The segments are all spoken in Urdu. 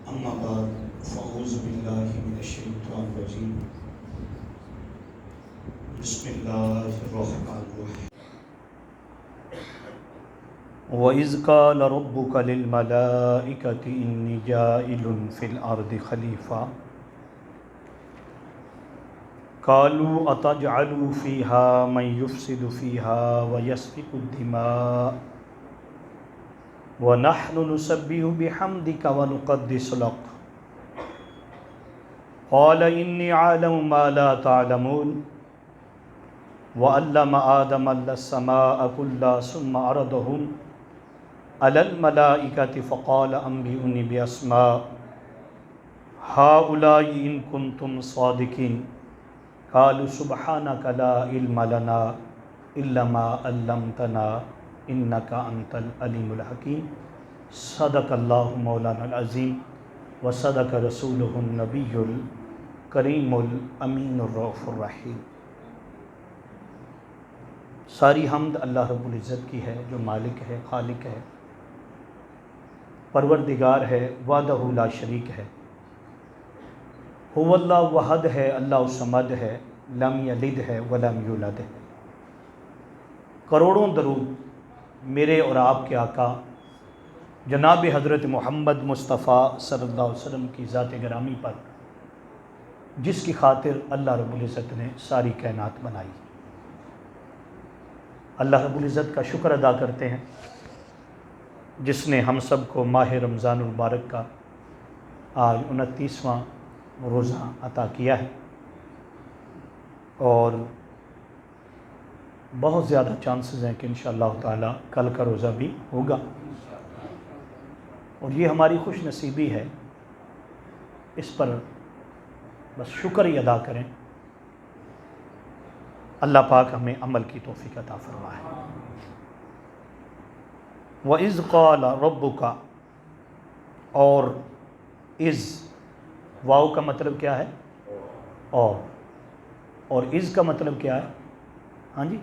اما بعد فاعوذ باللہ من الشیطان الرجیم بسم اللہ الرحمن الرحیم وَإِذْ قَالَ رَبُّكَ لِلْمَلَائِكَةِ إِنِّي جَاعِلٌ فِي الْأَرْضِ خَلِيفَةً قَالُوا أَتَجْعَلُ فِيهَا مَن يُفْسِدُ فِيهَا وَيَسْفِكُ الدِّمَاءَ وَنَحْنُ نُسَبِّحُ بِحَمْدِكَ وَنُقَدِّسُ لَكَ قَالَ إِنِّي أَعْلَمُ مَا لَا تَعْلَمُونَ وَعَلَّمَ آدَمَ السَّمَاءَ كُلَّهَا ثُمَّ عَرَضَهُمْ عَلَى الْمَلَائِكَةِ فَقَالَ أَنبِئُونِي بِأَسْمَاءِ هَؤُلَاءِ إِن كُنتُمْ صَادِقِينَ قَالُوا سُبْحَانَكَ لَا عِلْمَ لَنَا إِلَّا مَا عَلَّمْتَنَا إِنَّكَ أَنْتَ الْعَلِيمُ الْحَكِيمُ صدق اللہ مولانا العظیم وصدق رسولہ النبی الکریم الامین الرؤوف الرحیم۔ ساری حمد اللہ رب العزت کی ہے جو مالک ہے، خالق ہے، پروردگار ہے، وحدہ لا شریک ہے، هو اللہ وحد ہے، اللہ الصمد ہے، لم یلد ہے ولم یولد ہے۔ کروڑوں درود میرے اور آپ کے آقا جناب حضرت محمد مصطفیٰ صلی اللہ علیہ وسلم کی ذات گرامی پر، جس کی خاطر اللہ رب العزت نے ساری کائنات بنائی۔ اللہ رب العزت کا شکر ادا کرتے ہیں جس نے ہم سب کو ماہ رمضان المبارک کا آج 29واں روزہ عطا کیا ہے، اور بہت زیادہ چانسز ہیں کہ انشاءاللہ تعالی کل کا روزہ بھی ہوگا، اور یہ ہماری خوش نصیبی ہے۔ اس پر بس شکر ہی ادا کریں، اللہ پاک ہمیں عمل کی توفیق عطا فرمائے۔ وَإِذْ قَالَ رَبُّكَ، اور اِذ، واو کا مطلب کیا ہے؟ اور اِذ کا مطلب کیا ہے؟ ہاں جی،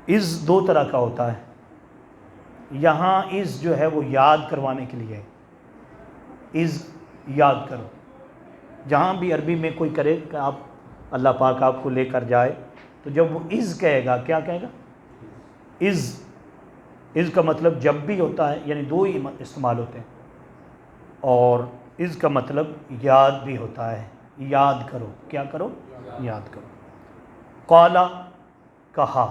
اِذ دو طرح کا ہوتا ہے۔ یہاں اِذ جو ہے وہ یاد کروانے کے لیے ہے، اِذ یاد کرو۔ جہاں بھی عربی میں کوئی کرے کہ آپ اللہ پاک آپ کو لے کر جائے، تو جب وہ اِذ کہے گا، کیا کہے گا؟ اِذ کا مطلب جب بھی ہوتا ہے، یعنی دو ہی استعمال ہوتے ہیں، اور اِذ کا مطلب یاد بھی ہوتا ہے، یاد کرو۔ کیا کرو؟ یاد کرو۔ قالا، کہا،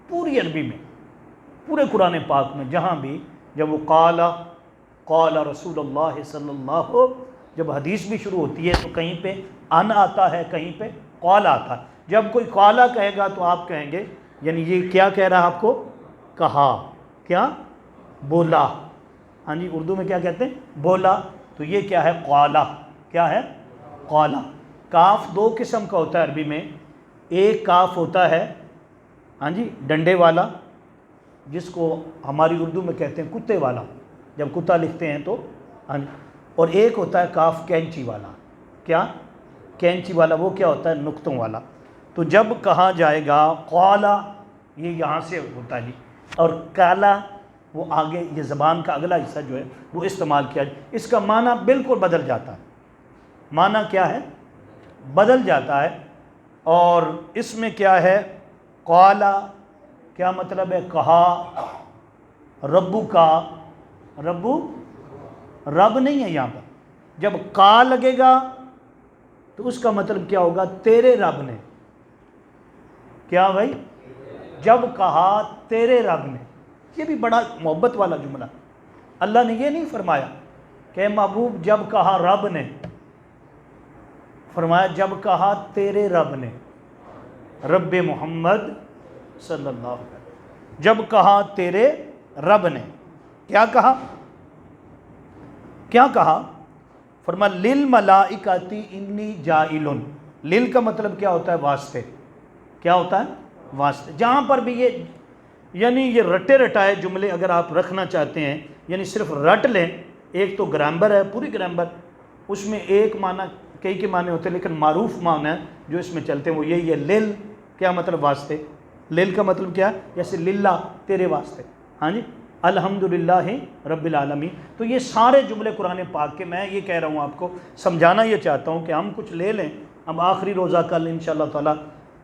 پوری عربی میں، پورے قرآن پاک میں جہاں بھی جب وہ قال رسول اللہ صلی اللہ، جب حدیث بھی شروع ہوتی ہے تو کہیں پہ ان آتا ہے، کہیں پہ قال آتا ہے۔ جب کوئی قالا کہے گا تو آپ کہیں گے یعنی یہ کیا کہہ رہا ہے آپ کو؟ کہا، کیا؟ بولا۔ ہاں جی، اردو میں کیا کہتے ہیں؟ بولا۔ تو یہ کیا ہے؟ قالا۔ کیا ہے؟ قالا۔ کاف دو قسم کا ہوتا ہے عربی میں، ایک کاف ہوتا ہے ہاں جی ڈنڈے والا، جس کو ہماری اردو میں کہتے ہیں کتے والا، جب کتا لکھتے ہیں تو ہاں جی، اور ایک ہوتا ہے کاف کینچی والا۔ کیا؟ کینچی والا۔ وہ کیا ہوتا ہے؟ نقطوں والا۔ تو جب کہا جائے گا قالا، یہ یہاں سے ہوتا ہے جی، اور کالا وہ آگے، یہ زبان کا اگلا حصہ جو ہے وہ استعمال کیا جائے، اس کا معنی بالکل بدل جاتا ہے۔ معنی کیا ہے؟ بدل جاتا ہے۔ اور اس میں کیا ہے؟ قالا کیا مطلب ہے؟ کہا۔ ربو کا، ربو رب نہیں ہے یہاں پر، جب کا لگے گا تو اس کا مطلب کیا ہوگا؟ تیرے رب نے۔ کیا بھائی؟ جب کہا تیرے رب نے، یہ بھی بڑا محبت والا جملہ۔ اللہ نے یہ نہیں فرمایا کہ محبوب جب کہا رب نے، فرمایا جب کہا تیرے رب نے، رب محمد صلی اللہ علیہ وسلم، جب کہا تیرے رب نے۔ کیا کہا؟ کیا کہا؟ فرمایا للملائکۃ انی جاعل۔ لل کا مطلب کیا ہوتا ہے؟ واسطے۔ کیا ہوتا ہے؟ واسطے۔ جہاں پر بھی یہ یعنی یہ رٹے رٹائے جملے اگر آپ رکھنا چاہتے ہیں، یعنی صرف رٹ لیں، ایک تو گرامر ہے، پوری گرامر، اس میں ایک معنی کئی کے معنی ہوتے ہیں، لیکن معروف معنی جو اس میں چلتے ہیں وہ یہی ہے۔ لل کیا مطلب؟ واسطے۔ لل کا مطلب کیا ہے؟ جیسے للہ، تیرے واسطے۔ ہاں جی، الحمدللہ رب العالمین۔ تو یہ سارے جملے قرآن پاک کے، میں یہ کہہ رہا ہوں آپ کو سمجھانا یہ چاہتا ہوں کہ ہم کچھ لے لیں، ہم آخری روزہ کل انشاءاللہ تعالیٰ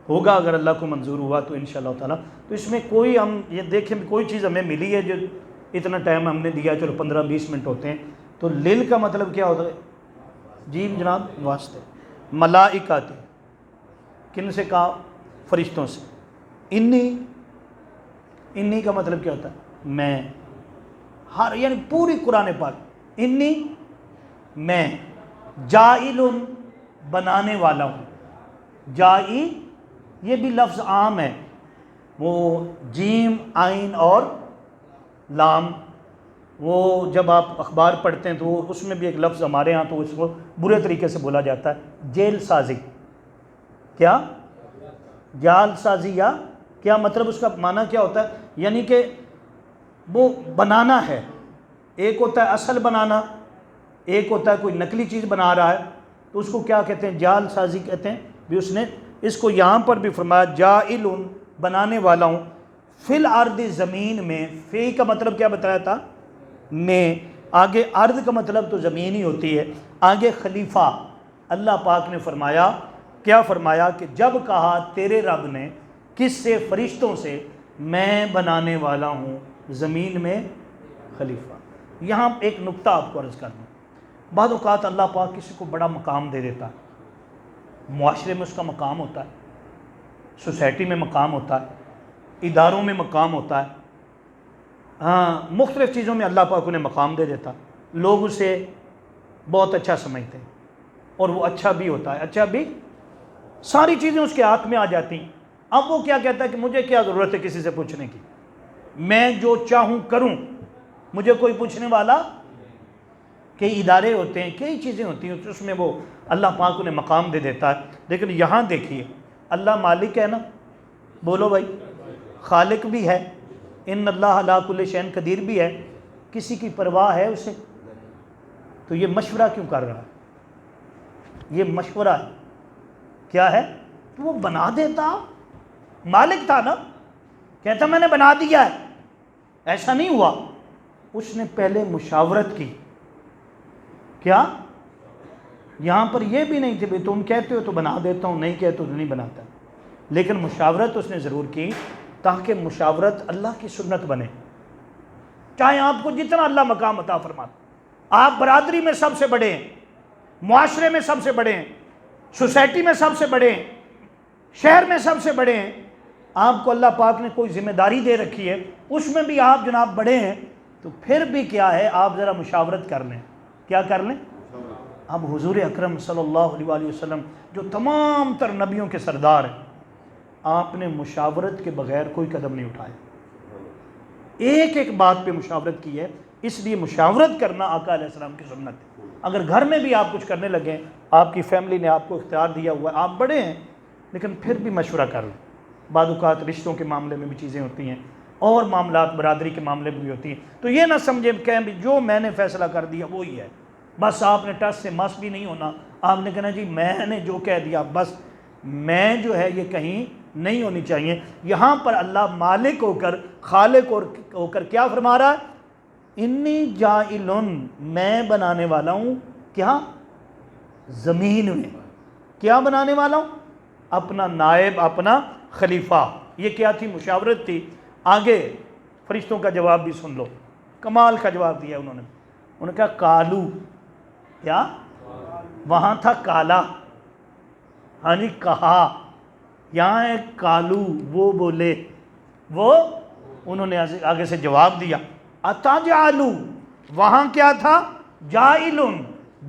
ہوگا اگر اللہ کو منظور ہوا تو انشاءاللہ تعالیٰ، تو اس میں کوئی ہم یہ دیکھیں کوئی چیز ہمیں ملی ہے جو اتنا ٹائم ہم نے دیا، چلو 15-20 منٹ ہوتے ہیں، تو لیل کا مطلب کیا ہوتا ہے؟ جی جناب واسطے ملائکات، کن سے کہا؟ فرشتوں سے۔ انی کا مطلب کیا ہوتا ہے؟ میں، ہر یعنی پوری قرآن پاک انی میں، جائل بنانے والا ہوں، جائی یہ بھی لفظ عام ہے، وہ جیم عین اور لام، وہ جب آپ اخبار پڑھتے ہیں تو اس میں بھی ایک لفظ ہمارے ہاں تو اس کو برے طریقے سے بولا جاتا ہے جیل سازی۔ کیا؟ جال سازی، یا کیا مطلب اس کا معنی کیا ہوتا ہے؟ یعنی کہ وہ بنانا ہے، ایک ہوتا ہے اصل بنانا، ایک ہوتا ہے کوئی نقلی چیز بنا رہا ہے، تو اس کو کیا کہتے ہیں؟ جال سازی کہتے ہیں۔ بھی اس نے اس کو یہاں پر بھی فرمایا جائل بنانے والا ہوں، فی الارض زمین میں، فی کا مطلب کیا بتایا تھا؟ میں، آگے ارض کا مطلب تو زمین ہی ہوتی ہے، آگے خلیفہ۔ اللہ پاک نے فرمایا، کیا فرمایا کہ جب کہا تیرے رب نے کس سے؟ فرشتوں سے، میں بنانے والا ہوں زمین میں خلیفہ۔ یہاں ایک نقطہ آپ کو عرض کرنا، بعض اوقات اللہ پاک کسی کو بڑا مقام دے دیتا ہے، معاشرے میں اس کا مقام ہوتا ہے، سوسائٹی میں مقام ہوتا ہے، اداروں میں مقام ہوتا ہے، ہاں مختلف چیزوں میں اللہ پاک انہیں مقام دے دیتا، لوگ اسے بہت اچھا سمجھتے ہیں اور وہ اچھا بھی ہوتا ہے، اچھا بھی، ساری چیزیں اس کے ہاتھ میں آ جاتی ہیں۔ اب وہ کیا کہتا ہے کہ مجھے کیا ضرورت ہے کسی سے پوچھنے کی، میں جو چاہوں کروں، مجھے کوئی پوچھنے والا۔ کئی ادارے ہوتے ہیں، کئی چیزیں ہوتی ہیں، اس میں وہ اللہ پاک انہیں مقام دے دیتا ہے۔ لیکن یہاں دیکھیے اللہ مالک ہے نا، بولو بھائی، خالق بھی ہے، ان اللہ علی کل شیء قدیر بھی ہے، کسی کی پرواہ ہے اسے؟ تو یہ مشورہ کیوں کر رہا ہے؟ یہ مشورہ ہے، کیا ہے؟ تو وہ بنا دیتا، مالک تھا نا، کہتا میں نے بنا دیا ہے، ایسا نہیں ہوا، اس نے پہلے مشاورت کی۔ کیا؟ یہاں پر یہ بھی نہیں تھے بھی تم کہتے ہو تو بنا دیتا ہوں، نہیں کہتے ہو تو نہیں بناتا، لیکن مشاورت اس نے ضرور کی، تاکہ مشاورت اللہ کی سنت بنے۔ چاہے آپ کو جتنا اللہ مقام عطا فرماتا، آپ برادری میں سب سے بڑے ہیں، معاشرے میں سب سے بڑے ہیں، سوسائٹی میں سب سے بڑے ہیں، شہر میں سب سے بڑے ہیں، آپ کو اللہ پاک نے کوئی ذمہ داری دے رکھی ہے، اس میں بھی آپ جناب بڑے ہیں، تو پھر بھی کیا ہے؟ آپ ذرا مشاورت کر لیں۔ کیا کر لیں؟ اب حضور اکرم صلی اللہ علیہ وآلہ وسلم جو تمام تر نبیوں کے سردار ہیں، آپ نے مشاورت کے بغیر کوئی قدم نہیں اٹھایا، ایک ایک بات پہ مشاورت کی ہے، اس لیے مشاورت کرنا آقا علیہ السلام کی سنت ہے۔ اگر گھر میں بھی آپ کچھ کرنے لگیں، آپ کی فیملی نے آپ کو اختیار دیا ہوا ہے، آپ بڑے ہیں، لیکن پھر بھی مشورہ کر لیں۔ بعض اوقات رشتوں کے معاملے میں بھی چیزیں ہوتی ہیں، اور معاملات برادری کے معاملے میں بھی ہوتی ہیں، تو یہ نہ سمجھیں کہ جو میں نے فیصلہ کر دیا وہی ہے، بس آپ نے ٹس سے مس بھی نہیں ہونا، آپ نے کہنا جی میں نے جو کہہ دیا بس، میں جو ہے یہ کہیں نہیں ہونی چاہیے۔ یہاں پر اللہ مالک ہو کر، خالق ہو کر کیا فرما رہا ہے؟ انی جائلن، میں بنانے والا ہوں، کیا؟ زمین میں کیا بنانے والا ہوں؟ اپنا نائب، اپنا خلیفہ۔ یہ کیا تھی؟ مشاورت تھی۔ آگے فرشتوں کا جواب بھی سن لو، کمال کا جواب دیا انہوں نے کہا کالو، کیا؟ وہاں تھا کالا، ہاں جی کہا، یہاں ہے کالو، وہ بولے، وہ انہوں نے آگے سے جواب دیا۔ اتجعلو، وہاں کیا تھا؟ جائلن،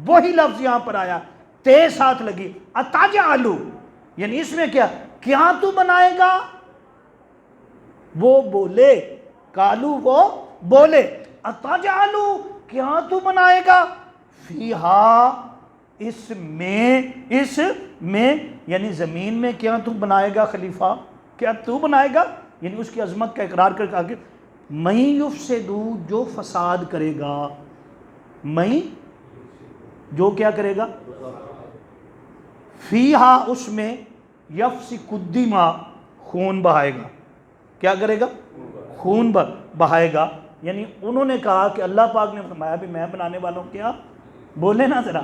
وہی لفظ یہاں پر آیا، تے ساتھ لگی، اتجعلو، یعنی اس میں کیا تو بنائے گا؟ وہ بولے، کالو وہ بولے، اتجعلو، کیا تو بنائے گا؟ فیہا، اس میں یعنی زمین میں کیا تو بنائے گا خلیفہ؟ کیا تو بنائے گا؟ یعنی اس کی عظمت کا اقرار کر کے آگے، میں یفسدو، جو فساد کرے گا، میں جو کیا کرے گا؟ فیہا، اس میں، یفسک الدماء، خون بہائے گا، کیا کرے گا؟ خون بہائے گا، یعنی انہوں نے کہا کہ اللہ پاک نے فرمایا بھی میں بنانے والوں کیا بولے نا ذرا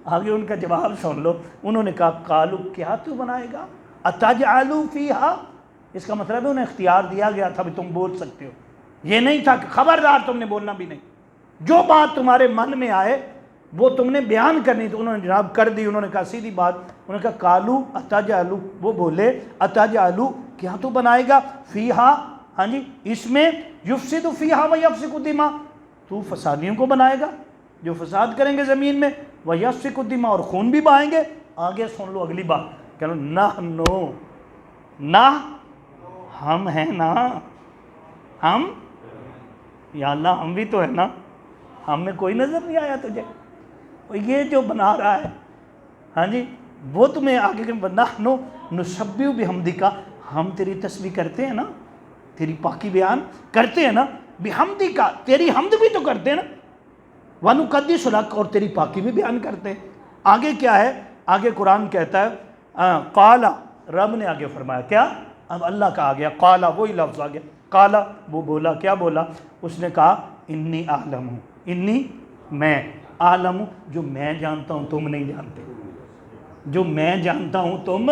آگے ان کا جواب سن لو. انہوں نے کہا قالو کیا تو بنائے گا اتجعل فیہا, اس کا مطلب ہے انہیں اختیار دیا گیا تھا بھی تم بول سکتے ہو, یہ نہیں تھا کہ خبردار تم نے بولنا بھی نہیں, جو بات تمہارے من میں آئے وہ تم نے بیان کرنی. تو انہوں نے جناب کر دی. انہوں نے کہا سیدھی بات, انہوں نے کہا قالو اتجعل, وہ بولے اتجعل کیا تو بنائے گا فیہا, ہاں جی اس میں یفسد فیہا ویفسک الدماء, تو فسادیوں کو بنائے گا جو فساد کریں گے زمین میں, ویفسک الدماء اور خون بھی بہائیں گے. آگے سن لو اگلی بات, کہ نحنو, نہ ہم ہیں نا, ہم یا اللہ ہم بھی تو ہے نا, ہم میں کوئی نظر نہیں آیا تجھے, یہ جو بنا رہا ہے ہاں جی وہ تمہیں آگے کہ نحنو نسبح بحمدک, ہم تیری تسبیح کرتے ہیں نا, تیری پاکی بیان کرتے ہیں نا, بحمدک تیری حمد بھی تو کرتے ہیں نا, ونقدس لک اور تیری پاکی بھی بیان کرتے ہیں. آگے کیا ہے, آگے قرآن کہتا ہے قال, رب نے آگے فرمایا کیا, اب اللہ کا آ گیا قال, وہی لفظ آ گیا قال, وہ بولا کیا بولا, اس نے کہا انی اعلم, انی میں, اعلم جو میں جانتا ہوں تم نہیں جانتے, جو میں جانتا ہوں تم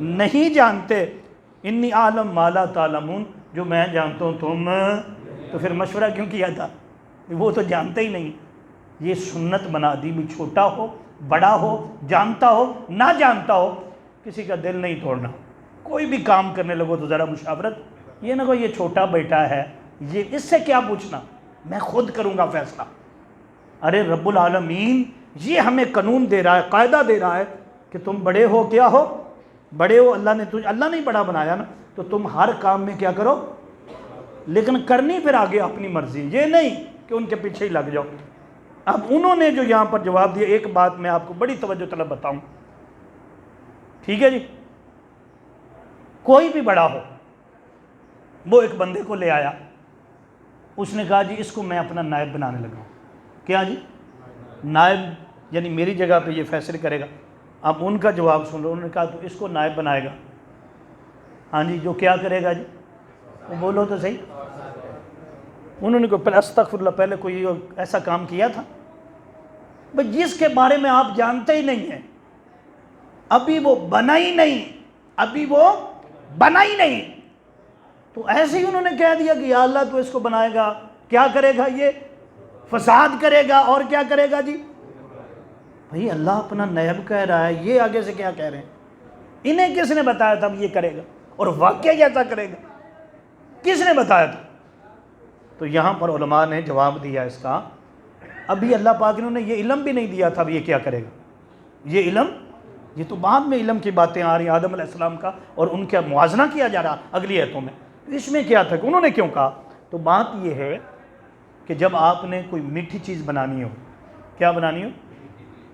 نہیں جانتے, انی اعلم ما لا تعلمون, جو میں جانتا ہوں تم, تو پھر مشورہ کیوں کیا تھا, وہ تو جانتے ہی نہیں. یہ سنت بنا دی بھی چھوٹا ہو بڑا ہو جانتا ہو نہ جانتا ہو کسی کا دل نہیں توڑنا. کوئی بھی کام کرنے لگو تو ذرا مشاورت, یہ نہ کوئی یہ چھوٹا بیٹا ہے یہ اس سے کیا پوچھنا, میں خود کروں گا فیصلہ. ارے رب العالمین یہ ہمیں قانون دے رہا ہے, قاعدہ دے رہا ہے کہ تم بڑے ہو, کیا ہو بڑے ہو, اللہ نے اللہ نے بڑا بنایا نا, تو تم ہر کام میں کیا کرو, لیکن کرنی پھر آگے اپنی مرضی, یہ نہیں کہ ان کے پیچھے ہی لگ جاؤ. اب انہوں نے جو یہاں پر جواب دیا, ایک بات میں آپ کو بڑی توجہ طلب بتاؤں, ٹھیک ہے جی, کوئی بھی بڑا ہو, وہ ایک بندے کو لے آیا, اس نے کہا جی اس کو میں اپنا نائب بنانے لگا ہوں. کیا جی نائب, یعنی میری جگہ پہ یہ فیصلے کرے گا. اب ان کا جواب سن لو, انہوں نے کہا تو اس کو نائب بنائے گا, ہاں جی جو کیا کرے گا جی, وہ بولو تو صحیح. انہوں نے کہا استغفر اللہ, پہلے کوئی ایسا کام کیا تھا بھئی جس کے بارے میں آپ جانتے ہی نہیں ہیں, ابھی وہ بنا ہی نہیں, ابھی وہ بنا ہی نہیں, تو ایسے ہی انہوں نے کہہ دیا کہ یا اللہ تو اس کو بنائے گا, کیا کرے گا, یہ فساد کرے گا اور کیا کرے گا جی. بھئی اللہ اپنا نیب کہہ رہا ہے, یہ آگے سے کیا کہہ رہے ہیں, انہیں کس نے بتایا تھا یہ کرے گا, اور واقعہ ایسا کرے گا, کس نے بتایا تھا. تو یہاں پر علماء نے جواب دیا اس کا, ابھی اللہ پاک نے انہیں یہ علم بھی نہیں دیا تھا اب یہ کیا کرے گا, یہ علم, یہ تو بعد میں علم کی باتیں آ رہی ہیں آدم علیہ السلام کا, اور ان کا موازنہ کیا جا رہا اگلی آیتوں میں. اس میں کیا تھا کہ انہوں نے کیوں کہا, تو بات یہ ہے کہ جب آپ نے کوئی میٹھی چیز بنانی ہو, کیا بنانی ہو,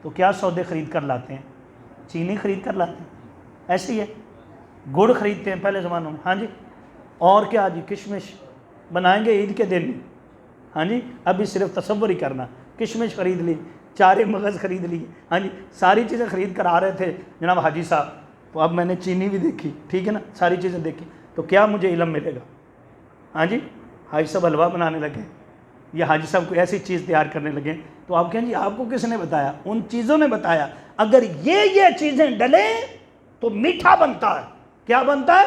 تو کیا سودے خرید کر لاتے ہیں, چینی خرید کر لاتے ہیں, ایسے ہی ہے, گڑ خریدتے ہیں پہلے زمانوں میں, ہاں جی, اور کیا جی کشمش بنائیں گے عید کے دن, ہاں جی, ابھی صرف تصور ہی کرنا, کشمش خرید لی, چارے مغز خرید لی, ہاں جی, ساری چیزیں خرید کر آ رہے تھے جناب حاجی صاحب, تو اب میں نے چینی بھی دیکھی, ٹھیک ہے نا, ساری چیزیں دیکھی, تو کیا مجھے علم ملے گا, ہاں جی, حاجی صاحب حلوہ بنانے لگے یا حاجی صاحب کوئی ایسی چیز تیار کرنے لگے, تو آپ کہیں جی آپ کو کس نے بتایا, ان چیزوں نے بتایا. اگر یہ چیزیں ڈلیں تو میٹھا بنتا ہے, کیا بنتا ہے,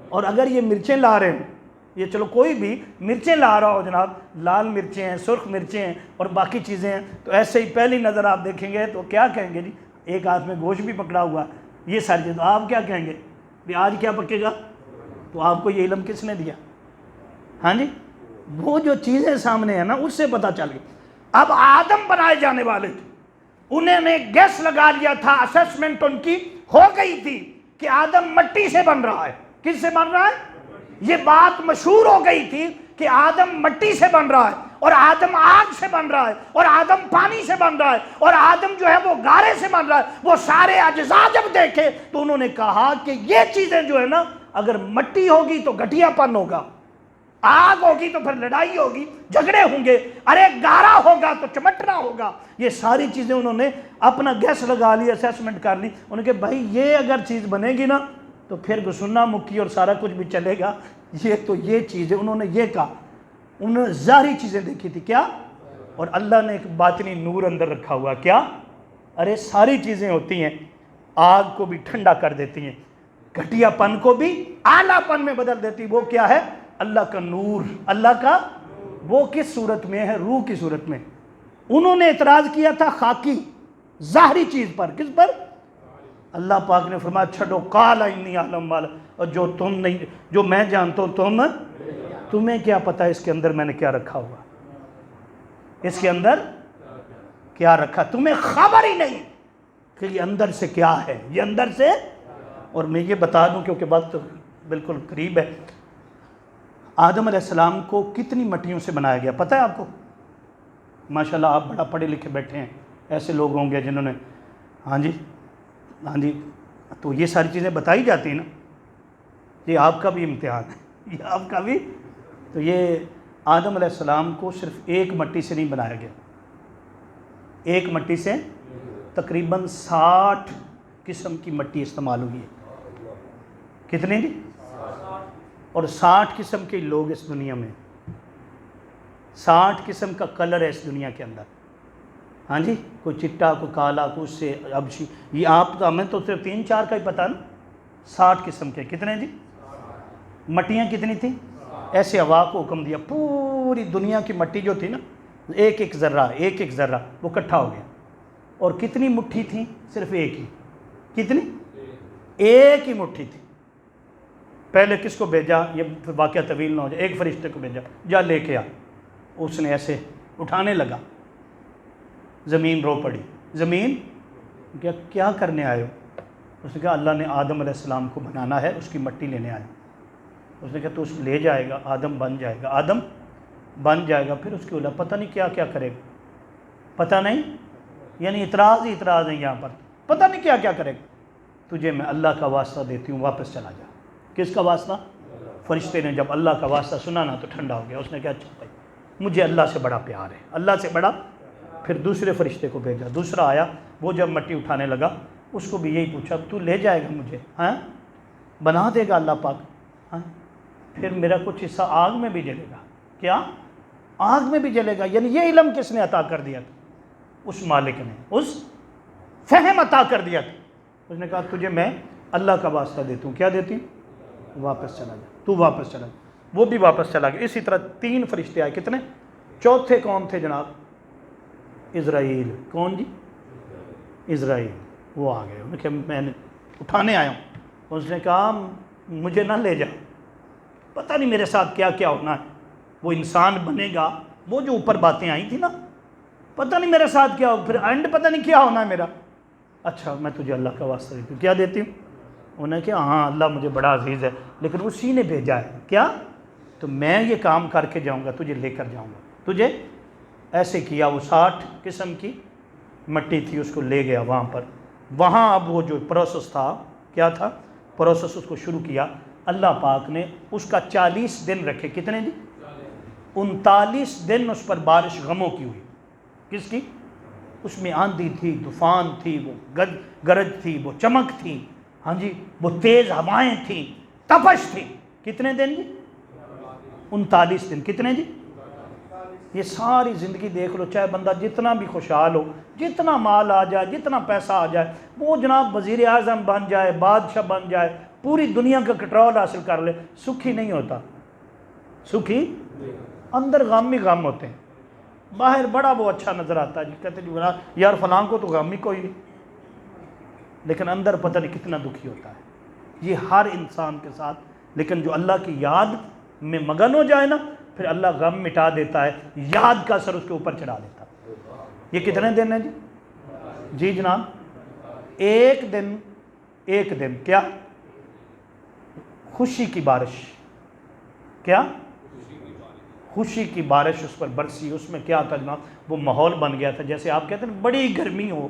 اور اگر یہ مرچیں لا رہے ہیں, یہ چلو کوئی بھی مرچیں لا رہا ہو جناب, لال مرچیں ہیں, سرخ مرچیں ہیں اور باقی چیزیں ہیں, تو ایسے ہی پہلی نظر آپ دیکھیں گے تو کیا کہیں گے جی, ایک ہاتھ میں گوشت بھی پکڑا ہوا, یہ ساری چیز, تو آپ کیا کہیں گے بھی آج کیا پکے گا, تو آپ کو یہ علم کس نے دیا, ہاں جی, وہ جو چیزیں سامنے ہیں نا اس سے پتہ چل گئی. اب آدم بنائے جانے والے تھے, انہوں نے گیس لگا لیا تھا, اسیسمنٹ ان کی ہو گئی تھی کہ آدم مٹی سے بن رہا ہے. کس سے بن رہا ہے, یہ بات مشہور ہو گئی تھی کہ آدم مٹی سے بن رہا ہے, اور آدم آگ سے بن رہا ہے, اور آدم پانی سے بن رہا ہے, اور آدم جو ہے وہ گارے سے بن رہا ہے. وہ سارے اجزاء جب دیکھے تو انہوں نے کہا کہ یہ چیزیں جو ہے نا, اگر مٹی ہوگی تو گھٹیا پن ہوگا, آگ ہوگی تو پھر لڑائی ہوگی, جھگڑے ہوں گے, ارے گارا ہوگا تو چمٹنا ہوگا. یہ ساری چیزیں انہوں نے اپنا گیس لگا لی, اسیسمنٹ کر لی. انہوں نے کہا بھائی یہ اگر چیز بنے گی نا تو پھر گسنا مکی اور سارا کچھ بھی چلے گا, یہ تو یہ چیز ہے. انہوں نے یہ کہا, انہوں نے ظاہری چیزیں دیکھی تھی کیا، اور اللہ نے ایک باطنی نور اندر رکھا ہوا کیا، ارے ساری چیزیں ہوتی ہیں، آگ کو بھی ٹھنڈا کر دیتی ہیں، گھٹیا پن کو بھی اعلیٰ پن میں بدل دیتی، وہ کیا ہے، اللہ کا نور، اللہ کا، وہ کس صورت میں ہے، روح کی صورت میں۔ انہوں نے اعتراض کیا تھا خاکی ظاہری چیز پر، کس پر، اللہ پاک نے فرمایا چھڈو، قال انی اعلم ما لا، اور جو تم نہیں، جو میں جانتا ہوں تمہیں کیا پتا اس کے اندر میں نے کیا رکھا ہوا، اس کے اندر کیا رکھا، تمہیں خبر ہی نہیں کہ یہ اندر سے کیا ہے، یہ اندر سے۔ اور میں یہ بتا دوں کیونکہ وقت بالکل قریب ہے، آدم علیہ السلام کو کتنی مٹیوں سے بنایا گیا پتہ ہے آپ کو؟ ماشاءاللہ آپ بڑا پڑھے لکھے بیٹھے ہیں، ایسے لوگ ہوں گے جنہوں نے، ہاں جی تو یہ ساری چیزیں بتائی جاتی ہیں نا، یہ آپ کا بھی امتحان ہے، یہ آپ کا بھی۔ تو یہ آدم علیہ السلام کو صرف ایک مٹی سے نہیں بنایا گیا، ایک مٹی سے تقریباً 60 قسم کی مٹی استعمال ہوئی ہے، کتنے جی، اور 60 قسم کے لوگ اس دنیا میں، 60 قسم کا کلر ہے اس دنیا کے اندر، ہاں جی، کوئی چٹا، کوئی کالا، کوئی اس سے ابشی، یہ آپ تو ہمیں تو صرف 3-4 کا ہی پتہ نا، 60 قسم کے، کتنے جی، مٹیاں کتنی تھیں، ایسے ہوا کو حکم دیا، پوری دنیا کی مٹی جو تھی نا، ایک ایک ذرہ وہ اکٹھا ہو گیا، اور کتنی مٹھی تھی، صرف ایک ہی، کتنی، ایک ہی مٹھی تھی۔ پہلے کس کو بھیجا، یہ واقعہ طویل نہ ہو جائے، ایک فرشتے کو بھیجا، جا لے کے آ، اس نے ایسے اٹھانے لگا، زمین رو پڑی، زمین کیا کرنے آئے ہو؟ اس نے کہا اللہ نے آدم علیہ السلام کو بنانا ہے، اس کی مٹی لینے آئے۔ اس نے کہا تو اس لے جائے گا، آدم بن جائے گا، پھر اس کی اولاد پتہ نہیں کیا کیا کرے گا، پتہ نہیں، یعنی اعتراض ہی اعتراض ہے یہاں پر، پتہ نہیں کیا کیا کرے گا، تجھے میں اللہ کا واسطہ دیتی ہوں، واپس چلا جا۔ کس کا واسطہ؟ فرشتے نے جب اللہ کا واسطہ سنا نا تو ٹھنڈا ہو گیا، اس نے کہا اچھا بھائی مجھے اللہ سے بڑا پیار ہے، اللہ سے بڑا۔ پھر دوسرے فرشتے کو بھیجا، دوسرا آیا، وہ جب مٹی اٹھانے لگا اس کو بھی یہی پوچھا تو لے جائے گا مجھے، ہاں بنا دے گا اللہ پاک، ہاں پھر میرا کچھ حصہ آگ میں بھی جلے گا، کیا آگ میں بھی جلے گا، یعنی یہ علم کس نے عطا کر دیا تھا؟ اس مالک نے، اس فہم عطا کر دیا تھا۔ اس نے کہا تجھے میں اللہ کا واسطہ دیتا ہوں، کیا دیتی ہوں؟ واپس چلا جا، تو واپس چلا جا، وہ بھی واپس چلا گیا۔ اسی طرح 3 فرشتے آئے، کتنے؟ چوتھے کون تھے جناب؟ اسرائیل، کون جی؟ اسرائیل، وہ آ گئے، انہوں نے کہا میں نے اٹھانے آیا ہوں۔ اس نے کہا مجھے نہ لے جا، پتہ نہیں میرے ساتھ کیا کیا ہونا ہے، وہ انسان بنے گا، وہ جو اوپر باتیں آئی تھی نا، پتہ نہیں میرے ساتھ کیا ہو، پھر اینڈ پتہ نہیں کیا ہونا ہے میرا۔ اچھا میں تجھے اللہ کا واسطہ دیتی ہوں، کیا دیتی ہوں؟ انہوں نے کہا ہاں اللہ مجھے بڑا عزیز ہے، لیکن اسی نے بھیجا ہے، کیا؟ تو میں یہ کام کر کے جاؤں گا، تجھے لے کر جاؤں گا، تجھے ایسے کیا۔ وہ 60 قسم کی مٹی تھی، اس کو لے گیا وہاں پر، وہاں اب وہ جو پروسیس تھا، کیا تھا پروسیس، اس کو شروع کیا۔ اللہ پاک نے اس کا 40 دن رکھے، کتنے جی؟ 39 دن اس پر بارش غموں کی ہوئی، کس کی؟ اس میں آندھی تھی، طوفان تھی، وہ گرج تھی، وہ چمک تھی، ہاں جی، وہ تیز ہوائیں تھیں، تپش تھی، کتنے دن جی؟ 39 دن، کتنے جی؟ یہ ساری زندگی دیکھ لو، چاہے بندہ جتنا بھی خوشحال ہو، جتنا مال آ جائے، جتنا پیسہ آ جائے، وہ جناب وزیر اعظم بن جائے، بادشاہ بن جائے، پوری دنیا کا کنٹرول حاصل کر لے، سکھی نہیں ہوتا، سکھی اندر غم ہی غم ہوتے ہیں، باہر بڑا وہ اچھا نظر آتا ہے جی، کہتے ہیں یار فلاں کو تو غم ہی کوئی نہیں، لیکن اندر پتہ نہیں کتنا دکھی ہوتا ہے۔ یہ ہر انسان کے ساتھ، لیکن جو اللہ کی یاد میں مگن ہو جائے نا، پھر اللہ غم مٹا دیتا ہے، یاد کا سر اس کے اوپر چڑھا دیتا ہے۔ یہ کتنے دن ہیں جی؟ جی جناب، ایک دن کیا؟ خوشی کی بارش، کیا؟ خوشی کی بارش اس پر برسی۔ اس میں کیا تھا جناب؟ وہ ماحول بن گیا تھا جیسے آپ کہتے ہیں بڑی گرمی ہو،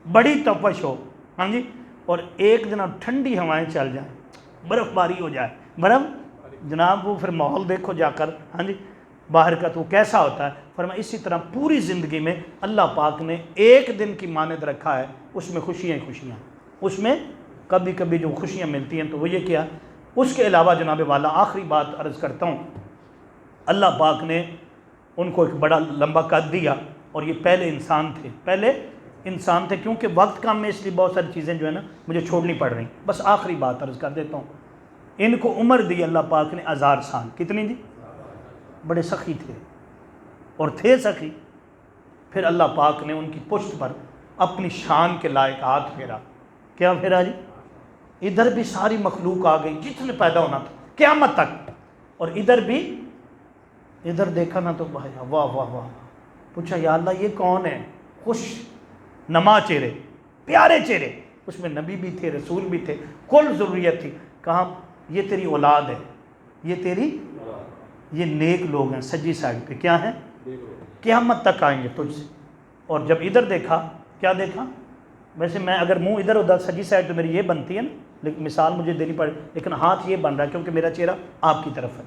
بڑی تپش ہو، ہاں جی، اور ایک دن ٹھنڈی ہوائیں چل جائیں، برف باری ہو جائے، برف جناب، وہ پھر ماحول دیکھو جا کر، ہاں جی، باہر کا تو کیسا ہوتا ہے۔ فرمایا اسی طرح پوری زندگی میں اللہ پاک نے ایک دن کی مانند رکھا ہے، اس میں خوشیاں ہی خوشیاں، اس میں کبھی کبھی جو خوشیاں ملتی ہیں تو وہ یہ کیا۔ اس کے علاوہ جناب والا آخری بات عرض کرتا ہوں، اللہ پاک نے ان کو ایک بڑا لمبا قد دیا، اور یہ پہلے انسان تھے، کیونکہ وقت کم میں اس لیے بہت ساری چیزیں جو ہے نا مجھے چھوڑنی پڑ رہی، بس آخری بات عرض کر دیتا ہوں۔ ان کو عمر دی اللہ پاک نے 1000 سال، کتنی دی؟ بڑے سخی تھے اور تھے سخی، پھر اللہ پاک نے ان کی پشت پر اپنی شان کے لائق ہاتھ پھیرا۔ کیا پھیرا جی؟ ادھر بھی ساری مخلوق آ گئی جتنے پیدا ہونا تھا قیامت تک، اور ادھر دیکھا نا تو واہ واہ واہ، پوچھا یا اللہ یہ کون ہے؟ خوش نما چہرے، پیارے چہرے، اس میں نبی بھی تھے، رسول بھی تھے، کل ضروریت تھی۔ کہاں یہ تیری اولاد ہے، یہ نیک لوگ ہیں، سجی سائڈ پہ کیا ہیں؟ قیامت تک آئیں گے تجھ سے۔ اور جب ادھر دیکھا، کیا دیکھا؟ ویسے میں اگر منہ ادھر ادھر سجی سائڈ تو میری یہ بنتی ہے نا، لیکن مثال مجھے دینی پڑے، لیکن ہاتھ یہ بن رہا ہے کیونکہ میرا چہرہ آپ کی طرف ہے،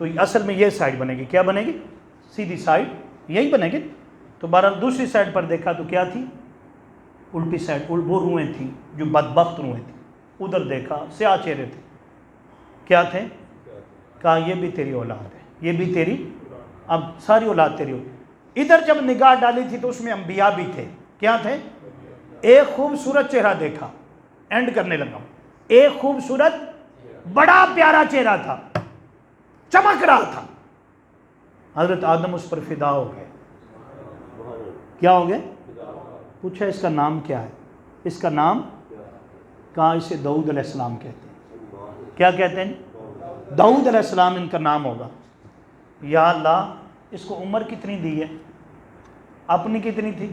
تو اصل میں یہ سائڈ بنے گی، کیا بنے گی؟ سیدھی سائڈ یہی بنے گی۔ تو بہرحال دوسری سائڈ پر دیکھا تو کیا تھی؟ الٹی سائڈ، وہ روحیں تھیں جو بدبخت روحیں تھیں۔ ادھر دیکھا سیاہ چہرے تھے، کیا تھے؟ کہا یہ بھی تیری اولاد ہے، یہ بھی تیری، اب ساری اولاد تیری ہو۔ ادھر جب نگاہ ڈالی تھی تو اس میں انبیاء بھی تھے، کیا تھے؟ ایک خوبصورت چہرہ دیکھا، اینڈ کرنے لگا، ایک خوبصورت بڑا پیارا چہرہ تھا، چمک رہا تھا، حضرت آدم اس پر فدا ہو گئے۔ کیا ہو گئے؟ پوچھا اس کا نام کیا ہے؟ اس کا نام، کہا اسے داؤد علیہ السلام کہتے ہیں۔ کیا کہتے ہیں؟ داؤد علیہ السلام ان کا نام ہوگا۔ یا اللہ اس کو عمر کتنی دی ہے؟ اپنی کتنی تھی؟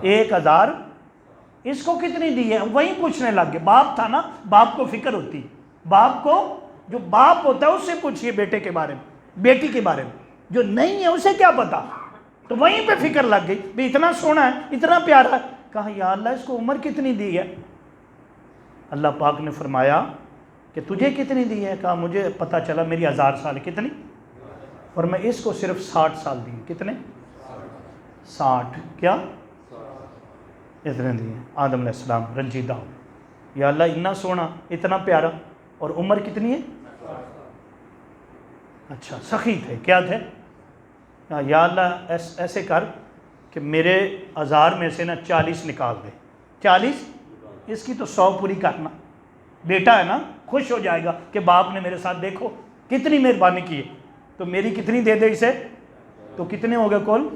1000۔ اس کو کتنی دی ہے؟ وہیں پوچھنے لگ گئے۔ باپ تھا نا، باپ کو فکر ہوتی، باپ کو، جو باپ ہوتا ہے اس سے پوچھئے بیٹے کے بارے میں، بیٹی کے بارے میں، جو نہیں ہے اسے کیا پتا؟ تو وہیں پہ فکر لگ گئی، بھی اتنا سونا ہے، اتنا پیارا ہے۔ کہا یا اللہ اس کو عمر کتنی دی ہے؟ اللہ پاک نے فرمایا کہ تجھے کتنی دی ہے؟ کہا مجھے پتہ چلا میری 1000 سال۔ کتنی؟ اور میں اس کو صرف 60 سال دی۔ کتنے؟ 60۔ کیا؟ اتنے دیے۔ آدم علیہ السلام رنجیدہ ہو، یا اللہ اتنا سونا، اتنا پیارا، اور عمر کتنی ہے؟ اچھا سخی تھے، کیا تھے؟ یا اللہ ایسے کر کہ میرے 1000 میں سے نا 40 نکال دے۔ 40؟ اس کی تو 100 پوری کرنا، بیٹا ہے نا، خوش ہو جائے گا کہ باپ نے میرے ساتھ دیکھو کتنی مہربانی کی ہے، تو میری کتنی دے دے اسے؟ تو کتنے ہو گئے کل؟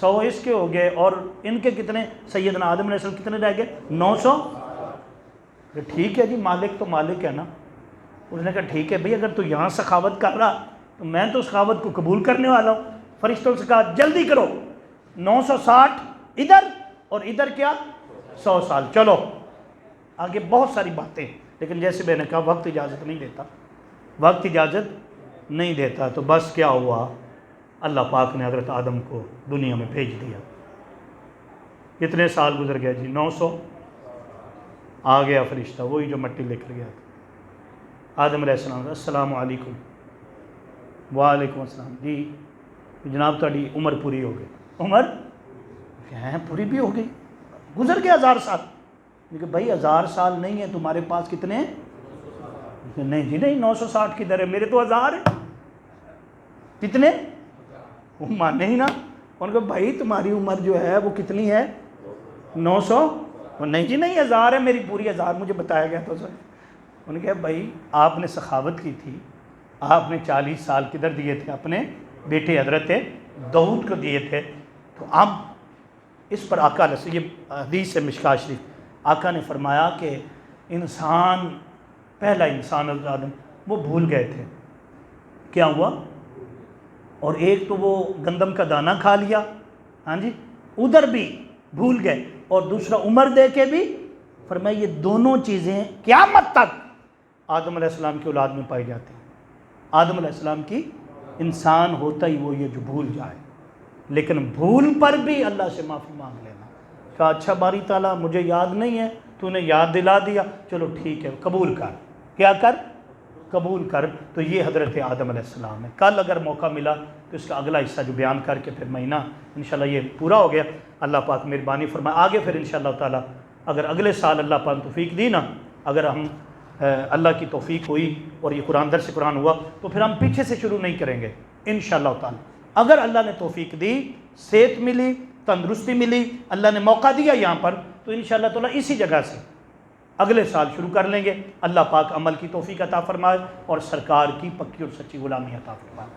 100 اس کے ہو گئے، اور ان کے کتنے؟ سیدنا آدم علیہ السلام کتنے رہ گئے؟ 900۔ ٹھیک ہے جی، مالک تو مالک ہے نا۔ اس نے کہا ٹھیک ہے بھئی، اگر تو یہاں سخاوت کر رہا تو میں تو سخاوت کو قبول کرنے والا ہوں۔ فرشتوں سے کہا جلدی کرو، 960 ادھر، اور ادھر کیا؟ 100 سال۔ چلو آگے بہت ساری باتیں، لیکن جیسے میں نے کہا وقت اجازت نہیں دیتا، تو بس کیا ہوا؟ اللہ پاک نے حضرت آدم کو دنیا میں بھیج دیا۔ کتنے سال گزر گئے جی؟ 900۔ آ گیا فرشتہ، وہی جو مٹی لے کر گیا تھا۔ آدم علیہ السلام، السلام علیکم۔ وعلیکم السلام۔ جی جناب تاری عمر پوری ہو گئی۔ عمر ہیں پوری بھی ہو گئی، گزر گیا 1000 سال۔ لیکن بھائی 1000 سال نہیں ہے تمہارے پاس، کتنے ہیں؟ نہیں جی نہیں، 960 کی در ہے، میرے تو 1000 ہے۔ کتنے؟ وہ مانے ہی نا، ان کو بھائی تمہاری عمر جو ہے وہ کتنی ہے؟ 900۔ نہیں جی نہیں، 1000 ہے میری پوری، 1000 مجھے بتایا گیا تو سر۔ انہوں نے کہا بھائی آپ نے سخاوت کی تھی، آپ نے 40 سال کدھر دیے تھے؟ اپنے بیٹے حضرت داؤد کو دیے تھے، تو اب اس پر آقا علیہ، یہ حدیث ہے مشکاہ شریف، آقا نے فرمایا کہ انسان، پہلا انسان حضرت آدم، وہ بھول گئے تھے۔ کیا ہوا؟ اور ایک تو وہ گندم کا دانہ کھا لیا، ہاں جی، ادھر بھی بھول گئے، اور دوسرا عمر دے کے بھی۔ فرمایا یہ دونوں چیزیں قیامت تک آدم علیہ السلام کی اولاد میں پائی جاتی ہیں۔ آدم علیہ السلام کی، انسان ہوتا ہی وہ یہ جو بھول جائے، لیکن بھول پر بھی اللہ سے معافی مانگ لینا۔ کہا اچھا باری تعالیٰ مجھے یاد نہیں ہے، تو نے یاد دلا دیا، چلو ٹھیک ہے قبول کر۔ کیا کر؟ قبول کر۔ تو یہ حضرت آدم علیہ السلام ہے۔ کل اگر موقع ملا تو اس کا اگلا حصہ جو بیان کر کے پھر مہینہ انشاءاللہ یہ پورا ہو گیا، اللہ پاک مہربانی فرمائے، آگے پھر انشاءاللہ تعالیٰ اگر اگلے سال اللہ پاک توفیق دی نا، اگر ہم اللہ کی توفیق ہوئی اور یہ قرآن درس قرآن ہوا، تو پھر ہم پیچھے سے شروع نہیں کریں گے انشاءاللہ تعالیٰ، اگر اللہ نے توفیق دی، صحت ملی، تندرستی ملی، اللہ نے موقع دیا یہاں پر، تو انشاءاللہ تعالیٰ اسی جگہ سے اگلے سال شروع کر لیں گے۔ اللہ پاک عمل کی توفیق عطا فرمائے اور سرکار کی پکی اور سچی غلامی عطا فرمائے۔